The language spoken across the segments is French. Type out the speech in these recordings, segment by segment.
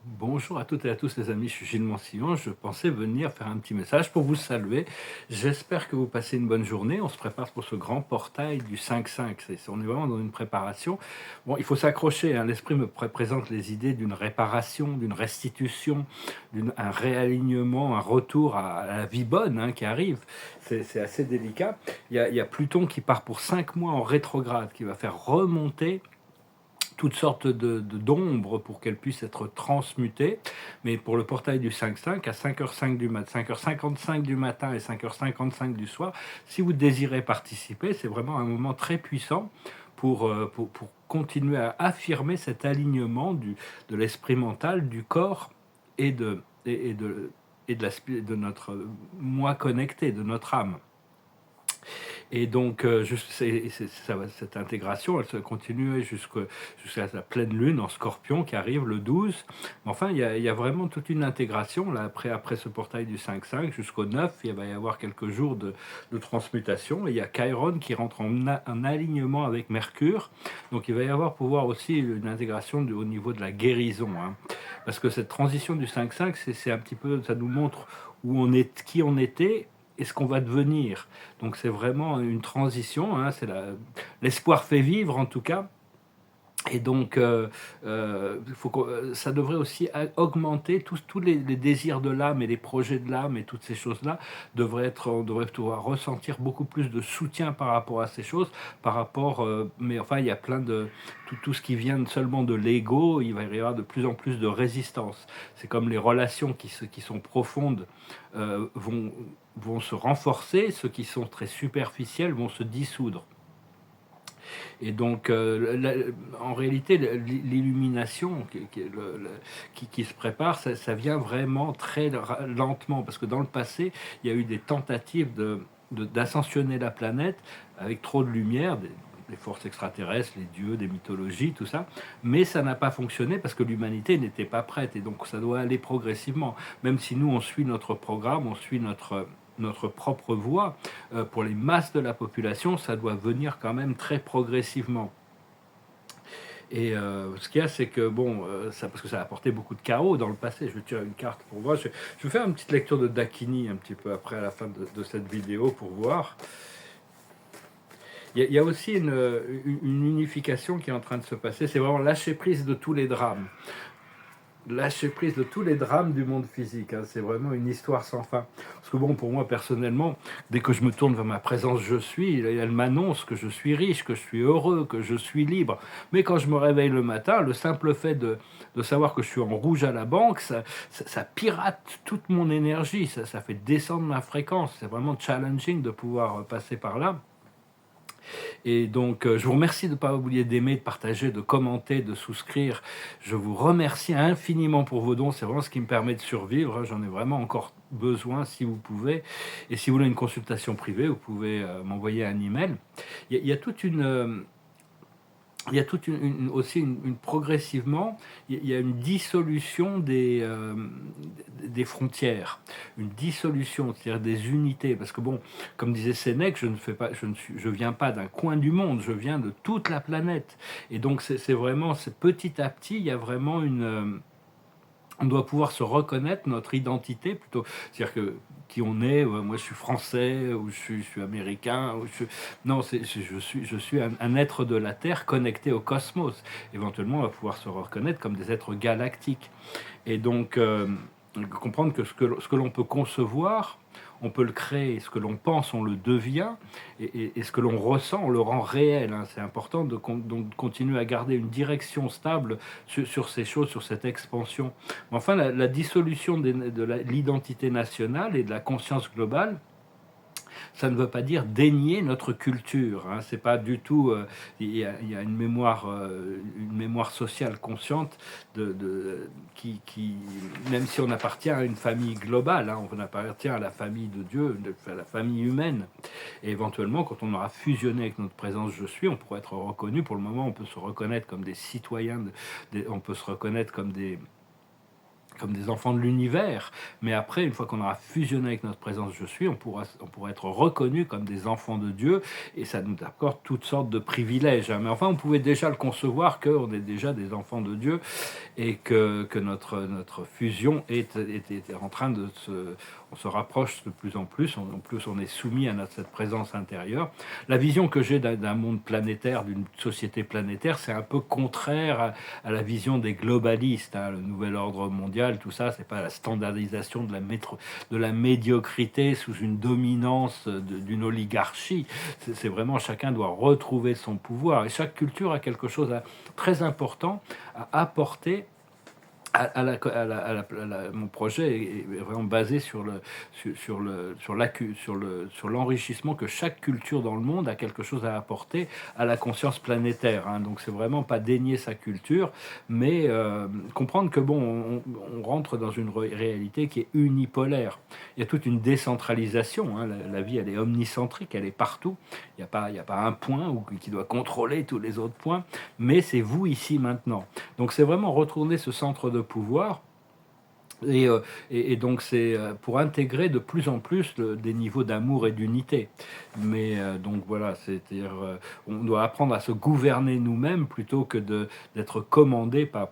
Bonjour à toutes et à tous les amis, je suis Gilles Mansillon. Je pensais venir faire un petit message pour vous saluer. J'espère que vous passez une bonne journée. On se prépare pour ce grand portail du 5-5. On est vraiment dans une préparation. Bon, il faut s'accrocher, hein. L'esprit me présente les idées d'une réparation, d'une restitution, un réalignement, un retour à la vie bonne, hein, qui arrive. C'est assez délicat. Il y a Pluton qui part pour 5 mois en rétrograde, qui va faire remonter toutes sortes d'ombres pour qu'elles puissent être transmutées. Mais pour le portail du 5-5, à 5h05 du matin, 5h55 du matin et 5h55 du soir, si vous désirez participer, c'est vraiment un moment très puissant pour continuer à affirmer cet alignement de l'esprit mental, du corps et de notre moi connecté, de notre âme. Et donc, cette intégration, elle se continue jusqu'à la pleine lune en scorpion qui arrive le 12. Mais enfin, il y a vraiment toute une intégration. Là, après ce portail du 5-5 jusqu'au 9, il va y avoir quelques jours de transmutation. Et il y a Chiron qui rentre en alignement avec Mercure. Donc, il va y avoir pouvoir aussi une intégration au niveau de la guérison, hein. Parce que cette transition du 5-5, c'est un petit peu, ça nous montre où on est, qui on était et ce qu'on va devenir. Donc c'est vraiment une transition, hein, l'espoir fait vivre en tout cas. Et donc, ça devrait aussi augmenter tous les désirs de l'âme et les projets de l'âme et toutes ces choses-là. On devrait pouvoir ressentir beaucoup plus de soutien par rapport à ces choses, mais enfin, il y a plein de tout ce qui vient seulement de l'ego. Il va y avoir de plus en plus de résistance. C'est comme les relations qui sont profondes vont se renforcer, ceux qui sont très superficiels vont se dissoudre. Et donc, en réalité, l'illumination qui se prépare, ça vient vraiment très lentement, parce que dans le passé, il y a eu des tentatives d'ascensionner la planète avec trop de lumière, des forces extraterrestres, les dieux, des mythologies, tout ça, mais ça n'a pas fonctionné parce que l'humanité n'était pas prête, et donc ça doit aller progressivement. Même si nous, on suit notre programme, on suit notre propre voie, pour les masses de la population, ça doit venir quand même très progressivement. Et ce qu'il y a, c'est que, bon, parce que ça a apporté beaucoup de chaos dans le passé. Je vais tirer une carte pour voir. Je vais faire une petite lecture de Dakini un petit peu après, à la fin de cette vidéo, pour voir. Il y a aussi une unification qui est en train de se passer. C'est vraiment lâcher prise de tous les drames. Lâcher prise de tous les drames du monde physique, hein. C'est vraiment une histoire sans fin. Parce que bon, pour moi personnellement, dès que je me tourne vers ma présence je suis, elle m'annonce que je suis riche, que je suis heureux, que je suis libre. Mais quand je me réveille le matin, le simple fait de savoir que je suis en rouge à la banque, ça pirate toute mon énergie, ça fait descendre ma fréquence. C'est vraiment challenging de pouvoir passer par là. Et donc, je vous remercie de ne pas oublier d'aimer, de partager, de commenter, de souscrire. Je vous remercie infiniment pour vos dons. C'est vraiment ce qui me permet de survivre, hein. J'en ai vraiment encore besoin si vous pouvez. Et si vous voulez une consultation privée, vous pouvez m'envoyer un email. Il y a toute une, il y a toute aussi progressivement, il y a une dissolution des frontières, une dissolution, c'est-à-dire des unités. Parce que bon, comme disait Sénèque, je viens pas d'un coin du monde, je viens de toute la planète. Et donc c'est vraiment, petit à petit, il y a vraiment on doit pouvoir se reconnaître notre identité plutôt, c'est-à-dire que qui on est, moi je suis français ou je suis américain non, je suis un être de la Terre connecté au cosmos. Éventuellement on va pouvoir se reconnaître comme des êtres galactiques. Et donc comprendre que ce que l'on peut concevoir, on peut le créer. Ce que l'on pense, on le devient, et ce que l'on ressent, on le rend réel, hein. C'est important donc continuer à garder une direction stable sur ces choses, sur cette expansion. Mais enfin, la dissolution de l'identité nationale et de la conscience globale, ça ne veut pas dire dénier notre culture, hein. C'est pas du tout. Il y a une mémoire sociale consciente qui, même si on appartient à une famille globale, hein, on appartient à la famille de Dieu, à la famille humaine. Et éventuellement, quand on aura fusionné avec notre présence je suis, on pourra être reconnu. Pour le moment, on peut se reconnaître comme des citoyens, on peut se reconnaître comme des enfants de l'univers, mais après, une fois qu'on aura fusionné avec notre présence je suis, on pourra être reconnu comme des enfants de Dieu, et ça nous accorde toutes sortes de privilèges, hein. Mais enfin, on pouvait déjà le concevoir qu'on est déjà des enfants de Dieu, et que notre fusion est en train de se... On se rapproche de plus en plus, en plus on est soumis à cette présence intérieure. La vision que j'ai d'un monde planétaire, d'une société planétaire, c'est un peu contraire à la vision des globalistes, hein, le nouvel ordre mondial, tout ça, c'est pas la standardisation de la médiocrité sous une dominance d'une oligarchie. C'est vraiment chacun doit retrouver son pouvoir, et chaque culture a quelque chose de très important à apporter mon projet est vraiment basé sur l'enrichissement que chaque culture dans le monde a quelque chose à apporter à la conscience planétaire, hein. Donc c'est vraiment pas dénier sa culture, mais comprendre que bon, on rentre dans une réalité qui est unipolaire. Il y a toute une décentralisation, hein. La vie, elle est omnicentrique, elle est partout. Il y a pas un point qui doit contrôler tous les autres points, mais c'est vous ici maintenant. Donc c'est vraiment retourner ce centre de pouvoir. Et donc c'est pour intégrer de plus en plus des niveaux d'amour et d'unité. Mais donc voilà, c'est-à-dire on doit apprendre à se gouverner nous-mêmes plutôt que d'être commandé par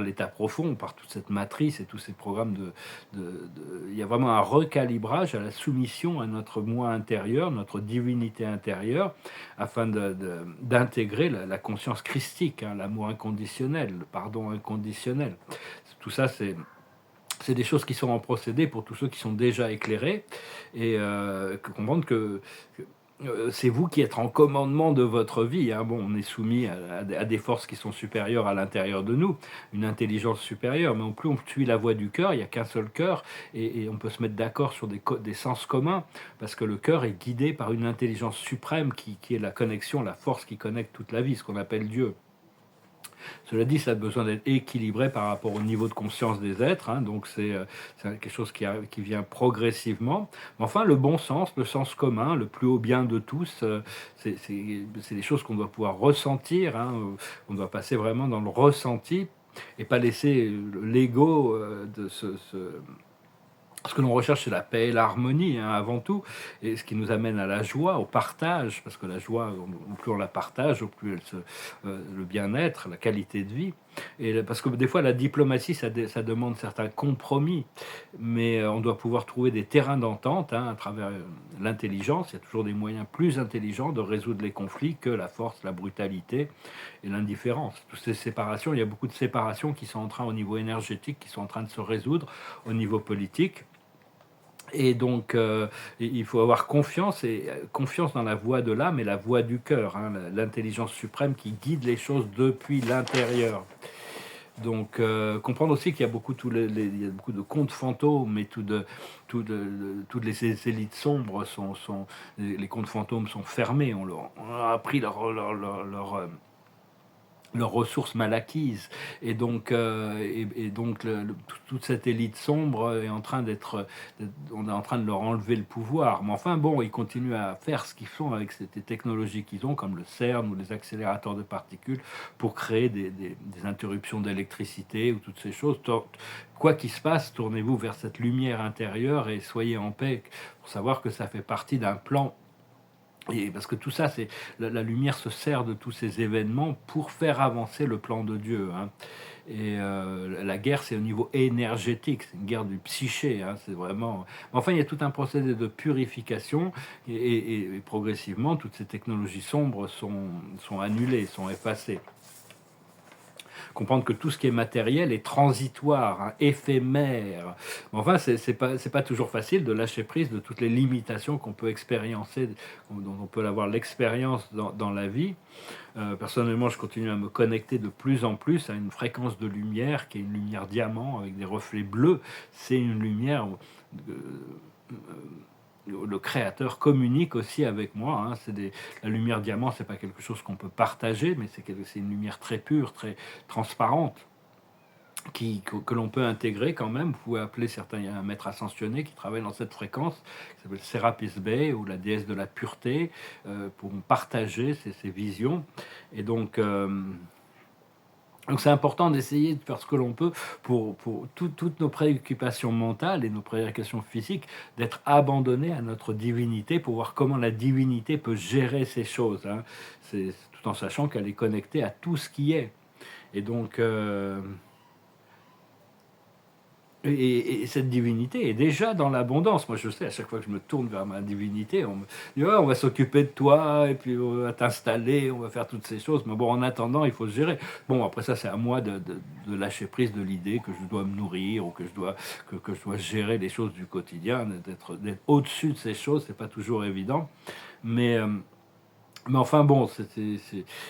l'état profond, par toute cette matrice et tous ces programmes il y a vraiment un recalibrage à la soumission à notre moi intérieur, notre divinité intérieure, afin d'intégrer la conscience christique, hein, l'amour inconditionnel, le pardon inconditionnel. Tout ça, c'est des choses qui sont en procédé pour tous ceux qui sont déjà éclairés, et comprendre que c'est vous qui êtes en commandement de votre vie, hein. Bon, on est soumis à des forces qui sont supérieures à l'intérieur de nous, une intelligence supérieure, mais plus on suit la voie du cœur, il n'y a qu'un seul cœur, et on peut se mettre d'accord sur des sens communs, parce que le cœur est guidé par une intelligence suprême qui est la connexion, la force qui connecte toute la vie, ce qu'on appelle Dieu. Cela dit, ça a besoin d'être équilibré par rapport au niveau de conscience des êtres, hein, donc c'est quelque chose qui vient progressivement. Mais enfin, le bon sens, le sens commun, le plus haut bien de tous, c'est des choses qu'on doit pouvoir ressentir, hein. On doit passer vraiment dans le ressenti et pas laisser l'ego de ce que l'on recherche, c'est la paix et l'harmonie, hein, avant tout, et ce qui nous amène à la joie, au partage, parce que la joie, au plus on la partage, au plus le bien-être, la qualité de vie. Parce que des fois, la diplomatie, ça demande certains compromis, mais on doit pouvoir trouver des terrains d'entente, hein, à travers l'intelligence. Il y a toujours des moyens plus intelligents de résoudre les conflits que la force, la brutalité et l'indifférence. Toutes ces séparations, il y a beaucoup de séparations qui sont en train, au niveau énergétique, qui sont en train de se résoudre au niveau politique. Et donc, il faut avoir confiance, et confiance dans la voix de l'âme et la voix du cœur, hein, l'intelligence suprême qui guide les choses depuis l'intérieur. Donc, comprendre aussi qu'il y a il y a beaucoup de contes fantômes, et toutes les élites sombres les contes fantômes sont fermés. On leur a pris leurs ressources mal acquises, et donc toute cette élite sombre est en train on est en train de leur enlever le pouvoir. Mais enfin bon, ils continuent à faire ce qu'ils font avec ces technologies qu'ils ont, comme le CERN ou les accélérateurs de particules, pour créer des interruptions d'électricité ou toutes ces choses. Quoi qu'il se passe, tournez-vous vers cette lumière intérieure et soyez en paix, pour savoir que ça fait partie d'un plan. Et parce que tout ça, c'est la lumière se sert de tous ces événements pour faire avancer le plan de Dieu, hein. Et la guerre, c'est au niveau énergétique, c'est une guerre du psyché, hein, c'est vraiment... Enfin, il y a tout un procédé de purification, et progressivement, toutes ces technologies sombres sont annulées, sont effacées. Comprendre que tout ce qui est matériel est transitoire, hein, éphémère. Enfin, c'est pas toujours facile de lâcher prise de toutes les limitations qu'on peut expériencer, dont on peut avoir l'expérience dans la vie. Personnellement, je continue à me connecter de plus en plus à une fréquence de lumière qui est une lumière diamant avec des reflets bleus. C'est une lumière... le créateur communique aussi avec moi, hein. La lumière diamant, c'est pas quelque chose qu'on peut partager, mais c'est une lumière très pure, très transparente, que l'on peut intégrer quand même. Vous pouvez appeler certains, il y a un maître ascensionné qui travaille dans cette fréquence, qui s'appelle Serapis Bey, ou la déesse de la pureté, pour partager ces visions. Et donc Donc c'est important d'essayer de faire ce que l'on peut pour toutes nos préoccupations mentales et nos préoccupations physiques, d'être abandonnées à notre divinité pour voir comment la divinité peut gérer ces choses, hein. C'est tout en sachant qu'elle est connectée à tout ce qui est. Et donc, et cette divinité est déjà dans l'abondance. Moi, je sais, à chaque fois que je me tourne vers ma divinité, on me dit ouais, on va s'occuper de toi, et puis on va t'installer, on va faire toutes ces choses. Mais bon, en attendant, il faut se gérer. Bon, après ça, c'est à moi de lâcher prise de l'idée que je dois me nourrir ou que je dois gérer les choses du quotidien, d'être au-dessus de ces choses. C'est pas toujours évident. Mais, euh, mais enfin, bon,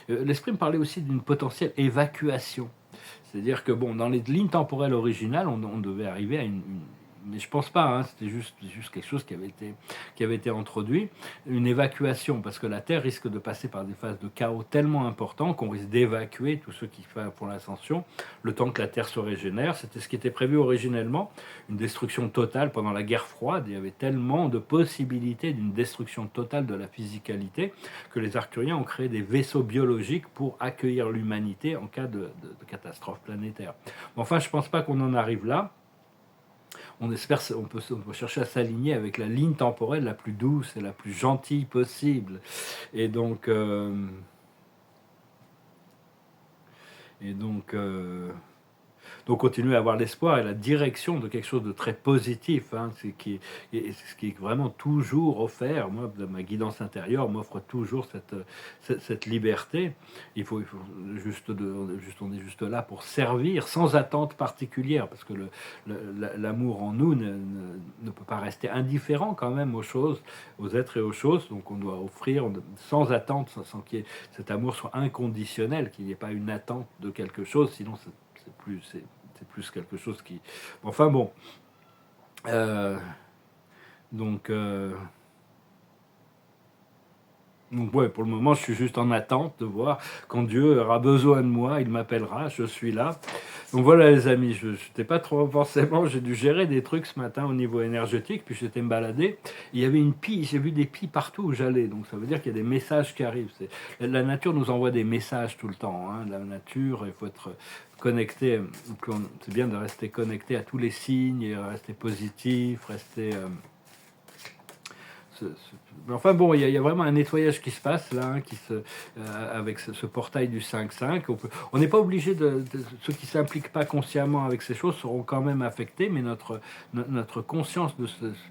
l'esprit me parlait aussi d'une potentielle évacuation. C'est-à-dire que bon, dans les lignes temporelles originales, on devait arriver à mais je pense pas, hein, c'était juste quelque chose qui avait été introduit, une évacuation, parce que la Terre risque de passer par des phases de chaos tellement importants qu'on risque d'évacuer tous ceux qui font l'ascension, le temps que la Terre se régénère. C'était ce qui était prévu originellement, une destruction totale pendant la guerre froide. Il y avait tellement de possibilités d'une destruction totale de la physicalité que les Arcturiens ont créé des vaisseaux biologiques pour accueillir l'humanité en cas de catastrophe planétaire. Enfin, je ne pense pas qu'on en arrive là. On espère, on peut chercher à s'aligner avec la ligne temporelle la plus douce et la plus gentille possible. Et donc, et donc, donc continuer à avoir l'espoir et la direction de quelque chose de très positif, hein, ce qui est vraiment toujours offert. Moi, ma guidance intérieure m'offre toujours cette liberté. Il faut on est juste là pour servir sans attente particulière, parce que l'amour en nous ne peut pas rester indifférent quand même aux choses, aux êtres et aux choses. Donc on doit offrir sans attente, sans qu'il y ait cet amour soit inconditionnel, qu'il n'y ait pas une attente de quelque chose, sinon c'est plus quelque chose qui. Enfin bon. Euh, donc, euh, donc ouais, pour le moment, je suis juste en attente de voir quand Dieu aura besoin de moi, il m'appellera, je suis là. Donc voilà les amis, je n'étais pas trop forcément, j'ai dû gérer des trucs ce matin au niveau énergétique, puis j'étais me balader. Il y avait une pie, j'ai vu des pies partout où j'allais, donc ça veut dire qu'il y a des messages qui arrivent. La nature nous envoie des messages tout le temps, hein. La nature, il faut être connecté, c'est bien de rester connecté à tous les signes, et rester positif, rester... Enfin bon, il y a vraiment un nettoyage qui se passe là, hein, avec ce portail du 5-5. On n'est pas obligé ceux qui s'impliquent pas consciemment avec ces choses seront quand même affectés, mais notre conscience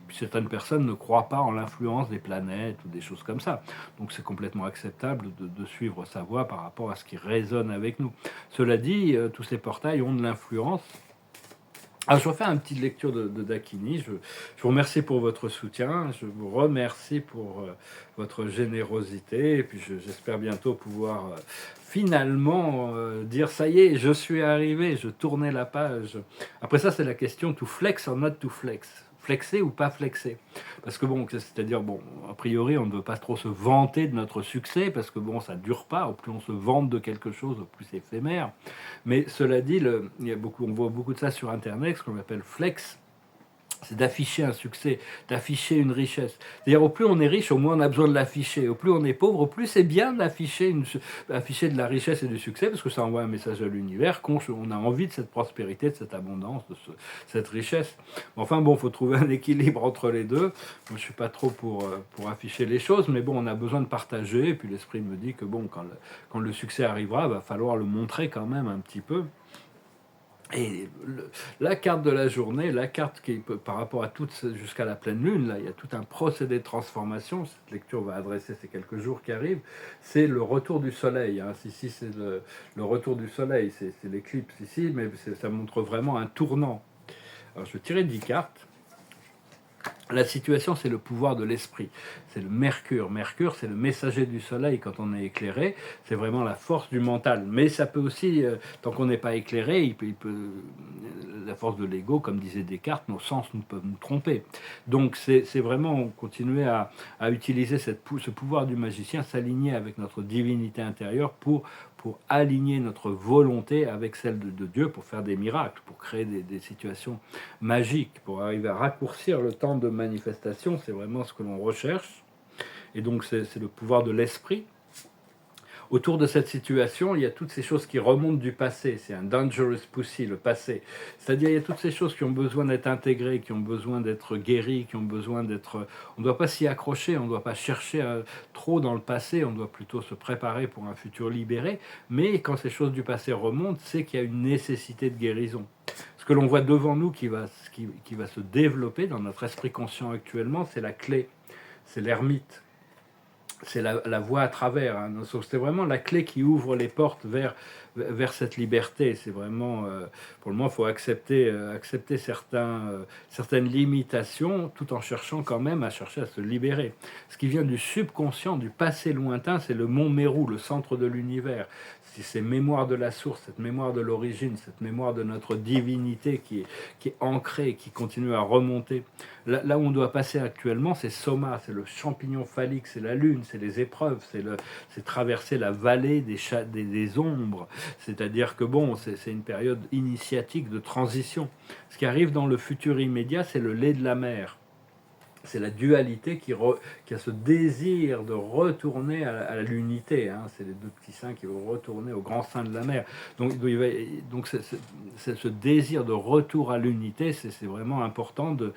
certaines personnes ne croient pas en l'influence des planètes ou des choses comme ça. Donc c'est complètement acceptable de suivre sa voie par rapport à ce qui résonne avec nous. Cela dit, tous ces portails ont de l'influence. Alors, je refais une petite lecture de Dakini. Je vous remercie pour votre soutien. Je vous remercie pour votre générosité. Et puis, j'espère bientôt pouvoir finalement dire ça y est, je suis arrivé, je tournais la page. Après ça, c'est la question to flex or not to flex. Flexer ou pas flexer. Parce que bon, c'est-à-dire, bon, a priori, on ne veut pas trop se vanter de notre succès, parce que bon, ça ne dure pas. Au plus on se vante de quelque chose, au plus c'est éphémère. Mais cela dit, on voit beaucoup de ça sur Internet, ce qu'on appelle flex, c'est d'afficher un succès, d'afficher une richesse. C'est-à-dire, au plus on est riche, au moins on a besoin de l'afficher. Au plus on est pauvre, au plus c'est bien d'afficher afficher de la richesse et du succès, parce que ça envoie un message à l'univers qu'on a envie de cette prospérité, de cette abondance, cette richesse. Enfin bon, il faut trouver un équilibre entre les deux. Moi, je ne suis pas trop pour afficher les choses, mais bon, on a besoin de partager. Et puis l'esprit me dit que bon, quand le succès arrivera, il va falloir le montrer quand même un petit peu. Et la carte de la journée, la carte qui par rapport à toute jusqu'à la pleine lune, là, il y a tout un procédé de transformation. Cette lecture va adresser ces quelques jours qui arrivent. C'est le retour du soleil. Hein. Ici, c'est le retour du soleil. C'est l'éclipse ici, mais ça montre vraiment un tournant. Alors, je vais tirer 10 cartes. La situation, c'est le pouvoir de l'esprit. C'est le Mercure. Mercure, c'est le messager du soleil quand on est éclairé. C'est vraiment la force du mental. Mais ça peut aussi, tant qu'on n'est pas éclairé, la force de l'ego, comme disait Descartes, nos sens nous peuvent nous tromper. Donc c'est vraiment continuer à utiliser ce pouvoir du magicien, s'aligner avec notre divinité intérieure pour aligner notre volonté avec celle de Dieu, pour faire des miracles, pour créer des situations magiques, pour arriver à raccourcir le temps de manifestation. C'est vraiment ce que l'on recherche. Et donc c'est le pouvoir de l'esprit. Autour de cette situation, il y a toutes ces choses qui remontent du passé. C'est un dangerous pussy, le passé. C'est-à-dire, il y a toutes ces choses qui ont besoin d'être intégrées, qui ont besoin d'être guéries, qui ont besoin d'être... On ne doit pas s'y accrocher, on ne doit pas chercher trop dans le passé, on doit plutôt se préparer pour un futur libéré. Mais quand ces choses du passé remontent, c'est qu'il y a une nécessité de guérison. Ce que l'on voit devant nous qui va se développer dans notre esprit conscient actuellement, c'est la clé, c'est l'ermite. C'est la voie à travers. Hein. C'est vraiment la clé qui ouvre les portes vers cette liberté. C'est vraiment, pour le moment, il faut accepter certaines limitations tout en cherchant quand même à chercher à se libérer. Ce qui vient du subconscient, du passé lointain, c'est le mont Mérou, le centre de l'univers. C'est ces mémoires de la source, cette mémoire de l'origine, cette mémoire de notre divinité qui est ancrée, qui continue à remonter. Là où on doit passer actuellement, c'est Soma, c'est le champignon phallique, c'est la lune, c'est les épreuves, c'est traverser la vallée des ombres. C'est-à-dire que bon, c'est une période initiatique de transition. Ce qui arrive dans le futur immédiat, c'est le lait de la mer. C'est la dualité qui a ce désir de retourner à l'unité. Hein. C'est les deux petits seins qui vont retourner au grand sein de la mer. Donc ce désir de retour à l'unité, c'est vraiment important de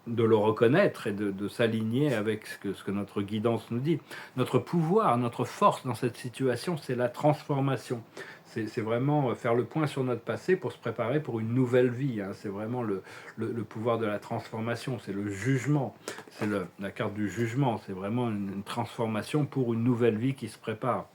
le reconnaître et de s'aligner avec ce que notre guidance nous dit. Notre pouvoir, notre force dans cette situation, c'est la transformation. C'est vraiment faire le point sur notre passé pour se préparer pour une nouvelle vie. Hein. C'est vraiment le pouvoir de la transformation, c'est le jugement, c'est la carte du jugement, c'est vraiment une transformation pour une nouvelle vie qui se prépare.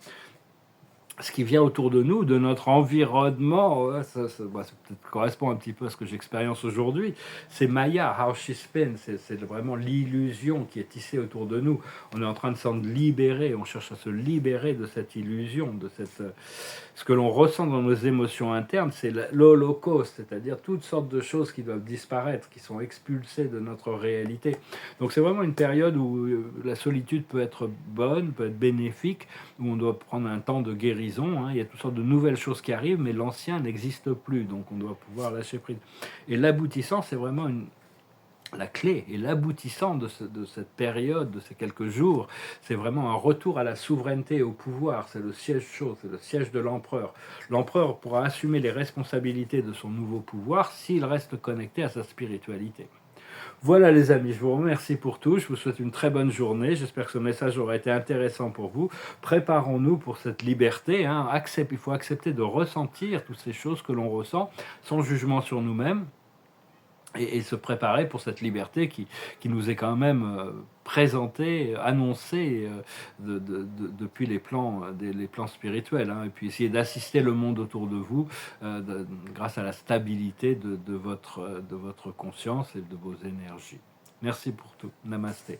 Ce qui vient autour de nous, de notre environnement, ça peut-être correspond un petit peu à ce que j'expérience aujourd'hui. C'est Maya, How She Spins, c'est vraiment l'illusion qui est tissée autour de nous. On est en train de s'en libérer, on cherche à se libérer de cette illusion, de ce que l'on ressent dans nos émotions internes, c'est l'holocauste, c'est-à-dire toutes sortes de choses qui doivent disparaître, qui sont expulsées de notre réalité. Donc c'est vraiment une période où la solitude peut être bonne, peut être bénéfique, où on doit prendre un temps de guérison. Hein. Il y a toutes sortes de nouvelles choses qui arrivent, mais l'ancien n'existe plus, donc on doit pouvoir lâcher prise. Et l'aboutissant, c'est vraiment la clé et l'aboutissant de cette période, de ces quelques jours, c'est vraiment un retour à la souveraineté et au pouvoir. C'est le siège chaud, c'est le siège de l'empereur. L'empereur pourra assumer les responsabilités de son nouveau pouvoir s'il reste connecté à sa spiritualité. Voilà les amis, je vous remercie pour tout, je vous souhaite une très bonne journée, j'espère que ce message aura été intéressant pour vous. Préparons-nous pour cette liberté, hein. Il faut accepter de ressentir toutes ces choses que l'on ressent, sans jugement sur nous-mêmes, et se préparer pour cette liberté qui nous est quand même présentée, annoncée depuis les plans spirituels. Hein. Et puis essayer d'assister le monde autour de vous grâce à la stabilité de votre conscience et de vos énergies. Merci pour tout. Namasté.